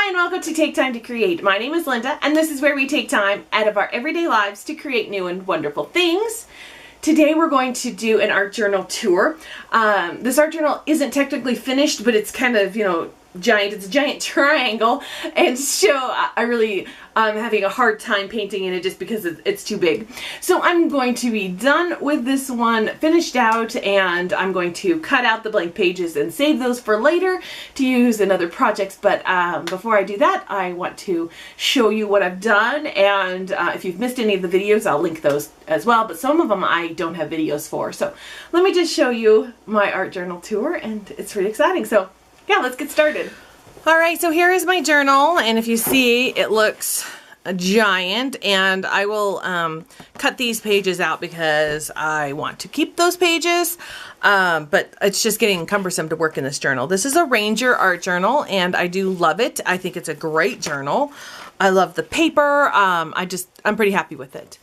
Hi and welcome to Take Time to Create. My name is Linda and this is where we take time out of our everyday lives to create new and wonderful things. Today we're going to do an art journal tour. This art journal isn't technically finished, but it's kind of, giant. It's a giant triangle, and so I really am having a hard time painting in it just because it's too big. So I'm going to be done with this one, finished out, and I'm going to cut out the blank pages and save those for later to use in other projects. But before I do that, I want to show you what I've done, and if you've missed any of the videos, I'll link those as well, but some of them I don't have videos for. So let me just show you my art journal tour, and it's pretty exciting. So yeah, let's get started. Alright, so here is my journal, and if you see, it looks giant, and I will cut these pages out because I want to keep those pages, but it's just getting cumbersome to work in this journal. This is a Ranger art journal, and I do love it. I think it's a great journal. I love the paper. I'm pretty happy with it.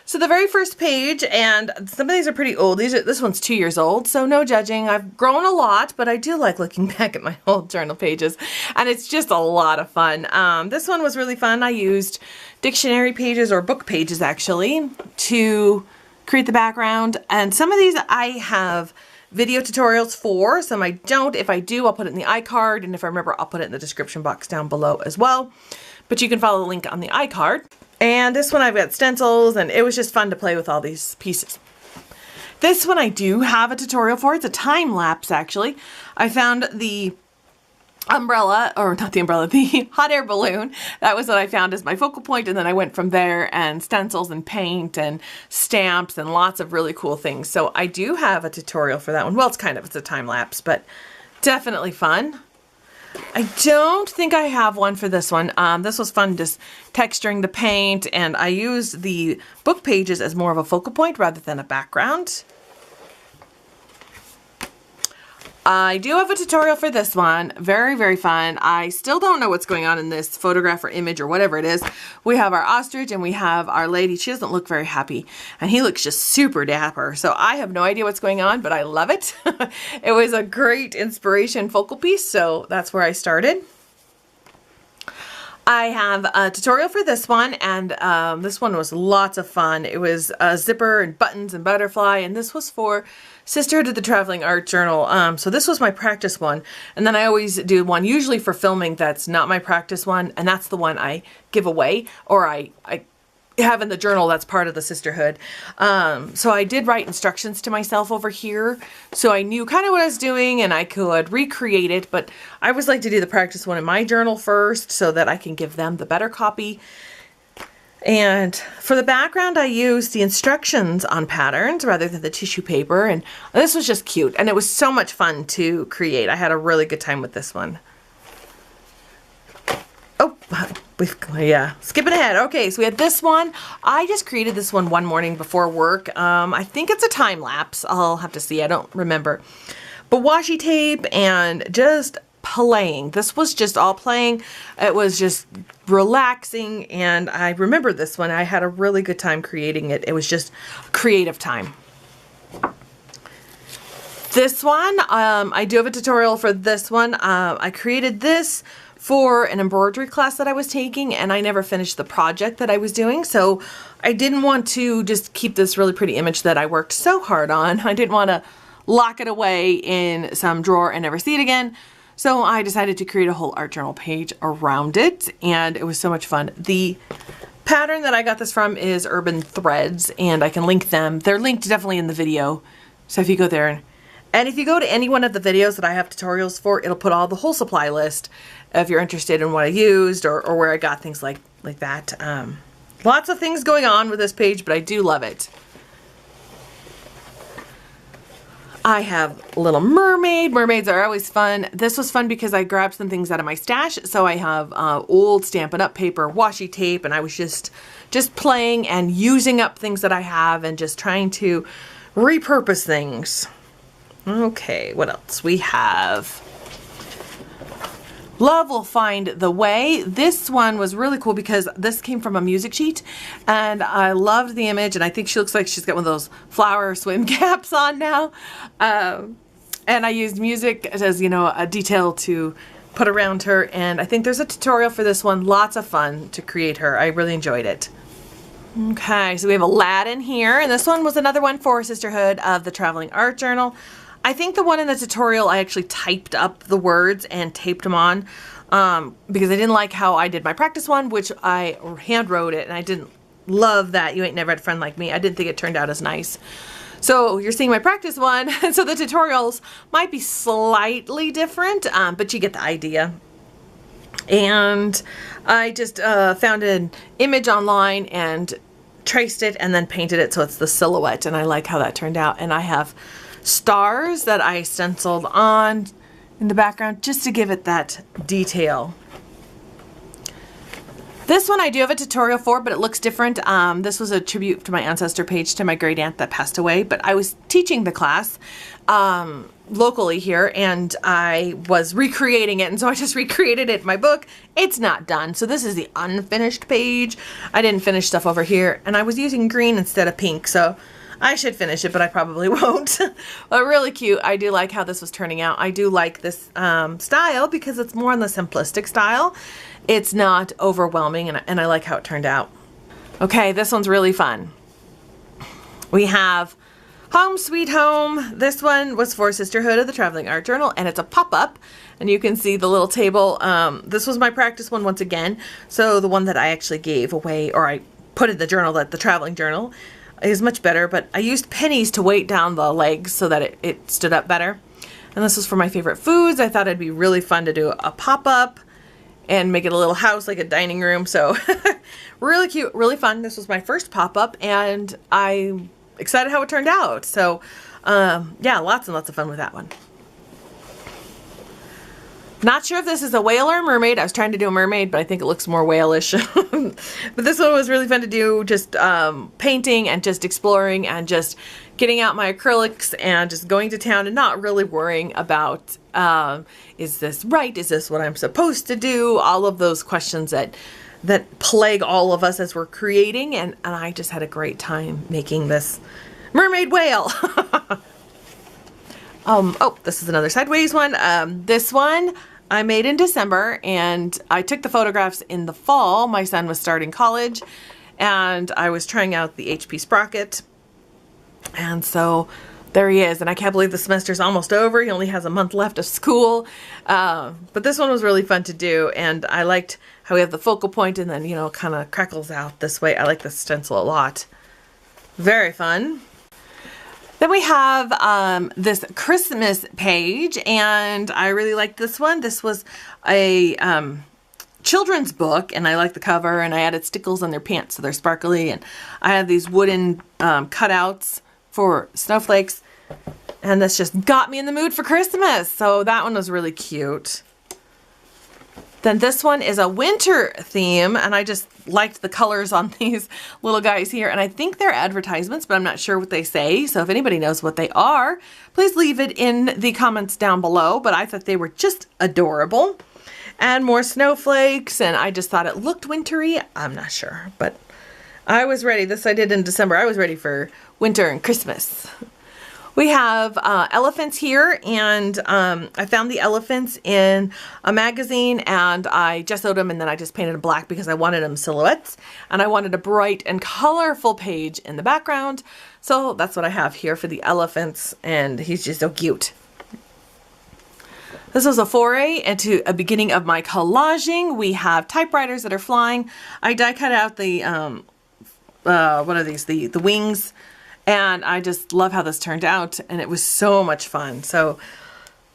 So the very first page, and some of these are pretty old. This one's 2 years old, so no judging. I've grown a lot, but I do like looking back at my old journal pages, and it's just a lot of fun. This one was really fun. I used dictionary pages, or book pages actually, to create the background, and some of these I have video tutorials for, some I don't. If I do, I'll put it in the iCard, and if I remember, I'll put it in the description box down below as well. But you can follow the link on the iCard. And this one I've got stencils, and it was just fun to play with all these pieces. This one I do have a tutorial for. It's a time lapse actually. I found the umbrella, or not the umbrella, the hot air balloon. That was what I found as my focal point, and then I went from there, and stencils and paint and stamps and lots of really cool things. So I do have a tutorial for that one. Well, it's a time lapse, but definitely fun. I don't think I have one for this one. This was fun, just texturing the paint, and I used the book pages as more of a focal point rather than a background. I do have a tutorial for this one. Very, very fun. I still don't know what's going on in this photograph or image or whatever it is. We have our ostrich and we have our lady. She doesn't look very happy, and he looks just super dapper. So I have no idea what's going on, but I love it. It was a great inspiration focal piece, so that's where I started. I have a tutorial for this one, and this one was lots of fun. It was a zipper and buttons and butterfly, and this was for Sisterhood of the Traveling Art Journal. So this was my practice one, and then I always do one usually for filming that's not my practice one, and that's the one I give away, or I have in the journal that's part of the sisterhood. So I did write instructions to myself over here, so I knew kind of what I was doing and I could recreate it, but I always like to do the practice one in my journal first so that I can give them the better copy. And for the background, I used the instructions on patterns rather than the tissue paper, and this was just cute, and it was so much fun to create. I had a really good time with this one. Yeah, skipping ahead. Okay, so we had this one. I just created this one morning before work. I think it's a time lapse. I'll have to see. I don't remember. But washi tape and just playing. This was just all playing. It was just relaxing, and I remember this one. I had a really good time creating it. It was just creative time. This one, I do have a tutorial for this one. I created this for an embroidery class that I was taking, and I never finished the project that I was doing, so I didn't want to just keep this really pretty image that I worked so hard on. I didn't want to lock it away in some drawer and never see it again, so I decided to create a whole art journal page around it, and it was so much fun. The pattern that I got this from is Urban Threads, and I can link them. They're linked definitely in the video, so if you go there, and if you go to any one of the videos that I have tutorials for, it'll put all the whole supply list if you're interested in what I used or where I got things like that. Lots of things going on with this page, but I do love it. I have a little mermaid. Mermaids are always fun. This was fun because I grabbed some things out of my stash. So I have old Stampin' Up! Paper, washi tape, and I was just playing and using up things that I have and just trying to repurpose things. Okay, what else? We have Love Will Find the Way. This one was really cool because this came from a music sheet, and I loved the image, and I think she looks like she's got one of those flower swim caps on now. And I used music as, you know, a detail to put around her, and I think there's a tutorial for this one. Lots of fun to create her. I really enjoyed it. Okay, so we have Aladdin here, and this one was another one for Sisterhood of the Traveling Art Journal. I think the one in the tutorial I actually typed up the words and taped them on because I didn't like how I did my practice one, which I hand wrote it, and I didn't love that. You ain't never had a friend like me. I didn't think it turned out as nice. So you're seeing my practice one, and so the tutorials might be slightly different, but you get the idea. And I just found an image online and traced it and then painted it so it's the silhouette, and I like how that turned out. And I have stars that I stenciled on in the background just to give it that detail. This one I do have a tutorial for, but it looks different. This was a tribute to my ancestor page to my great aunt that passed away, but I was teaching the class locally here, and I was recreating it, and so I just recreated it in my book. It's not done, so this is the unfinished page. I didn't finish stuff over here, and I was using green instead of pink, so I should finish it, but I probably won't. But really cute. I do like how this was turning out. I do like this style because it's more on the simplistic style. It's not overwhelming, and I like how it turned out. Okay, this one's really fun. We have Home Sweet Home. This one was for Sisterhood of the Traveling Art Journal, and it's a pop-up, and you can see the little table. This was my practice one once again, so the one that I actually gave away, or I put in the journal, that the traveling journal, is much better, but I used pennies to weight down the legs so that it stood up better. And this was for my favorite foods. I thought it'd be really fun to do a pop-up and make it a little house, like a dining room. So really cute, really fun. This was my first pop-up, and I'm excited how it turned out. So yeah, lots and lots of fun with that one. Not sure if this is a whale or a mermaid. I was trying to do a mermaid, but I think it looks more whale-ish. But this one was really fun to do, just painting and just exploring and just getting out my acrylics and just going to town and not really worrying about, is this right? Is this what I'm supposed to do? All of those questions that plague all of us as we're creating. And I just had a great time making this mermaid whale. Oh, this is another sideways one. This one I made in December, and I took the photographs in the fall. My son was starting college, and I was trying out the HP Sprocket. And so there he is, and I can't believe the semester's almost over. He only has a month left of school. But this one was really fun to do, and I liked how we have the focal point and then, you know, kind of crackles out this way. I like this stencil a lot. Very fun. Then we have this Christmas page, and I really like this one. This was a children's book, and I like the cover, and I added stickles on their pants so they're sparkly, and I have these wooden cutouts for snowflakes, and this just got me in the mood for Christmas. So that one was really cute. Then this one is a winter theme, and I just liked the colors on these little guys here, and I think they're advertisements, but I'm not sure what they say. So if anybody knows what they are, please leave it in the comments down below. But I thought they were just adorable. And more snowflakes, and I just thought it looked wintry. I'm not sure, but I was ready. This I did in December. I was ready for winter and Christmas. We have elephants here, and I found the elephants in a magazine, and I gessoed them, and then I just painted them black because I wanted them silhouettes, and I wanted a bright and colorful page in the background. So that's what I have here for the elephants, and he's just so cute. This was a foray into a beginning of my collaging. We have typewriters that are flying. I die cut out the, what are these, the wings. And I just love how this turned out, and it was so much fun. So,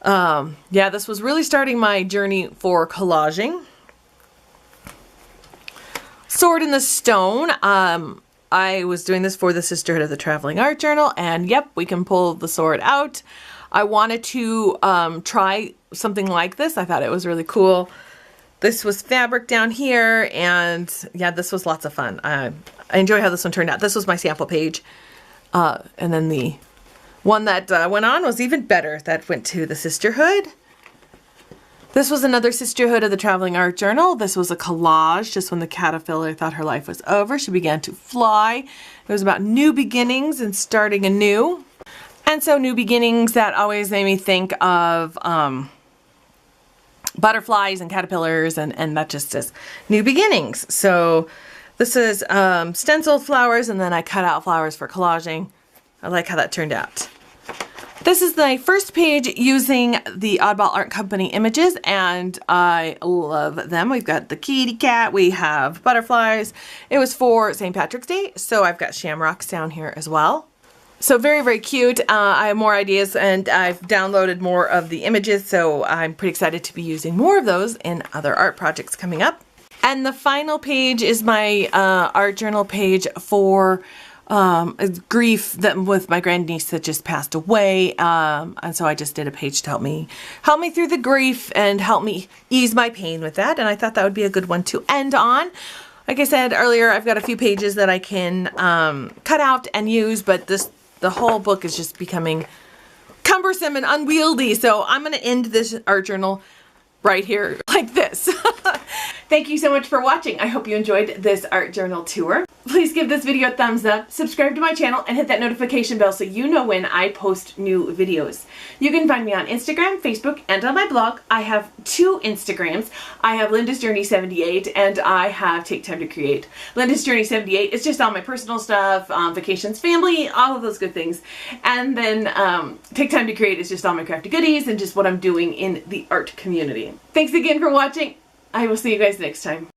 yeah, this was really starting my journey for collaging. Sword in the Stone. I was doing this for the Sisterhood of the Traveling Art Journal, and yep, we can pull the sword out. I wanted to try something like this. I thought it was really cool. This was fabric down here, and yeah, this was lots of fun. I enjoy how this one turned out. This was my sample page. And then the one that went on was even better. That went to the Sisterhood. This was another Sisterhood of the Traveling Art Journal. This was a collage just when the caterpillar thought her life was over. She began to fly. It was about new beginnings and starting anew. And so new beginnings, that always made me think of butterflies and caterpillars, and that just is new beginnings. So this is stenciled flowers, and then I cut out flowers for collaging. I like how that turned out. This is my first page using the Oddball Art Company images, and I love them. We've got the kitty cat, we have butterflies. It was for St. Patrick's Day, so I've got shamrocks down here as well. So very, very cute. I have more ideas, and I've downloaded more of the images, so I'm pretty excited to be using more of those in other art projects coming up. And the final page is my art journal page for grief with my grandniece that just passed away, and so I just did a page to help me through the grief and help me ease my pain with that, and I thought that would be a good one to end on. Like I said earlier, I've got a few pages that I can cut out and use, but the whole book is just becoming cumbersome and unwieldy, so I'm going to end this art journal right here like this. Thank you so much for watching. I hope you enjoyed this art journal tour. Please give this video a thumbs up, subscribe to my channel, and hit that notification bell so you know when I post new videos. You can find me on Instagram, Facebook, and on my blog. I have 2 Instagrams. I have Linda's Journey 78 and I have Take Time to Create. Linda's Journey 78 is just all my personal stuff, vacations, family, all of those good things. And then Take Time to Create is just all my crafty goodies and just what I'm doing in the art community. Thanks again for watching. I will see you guys next time.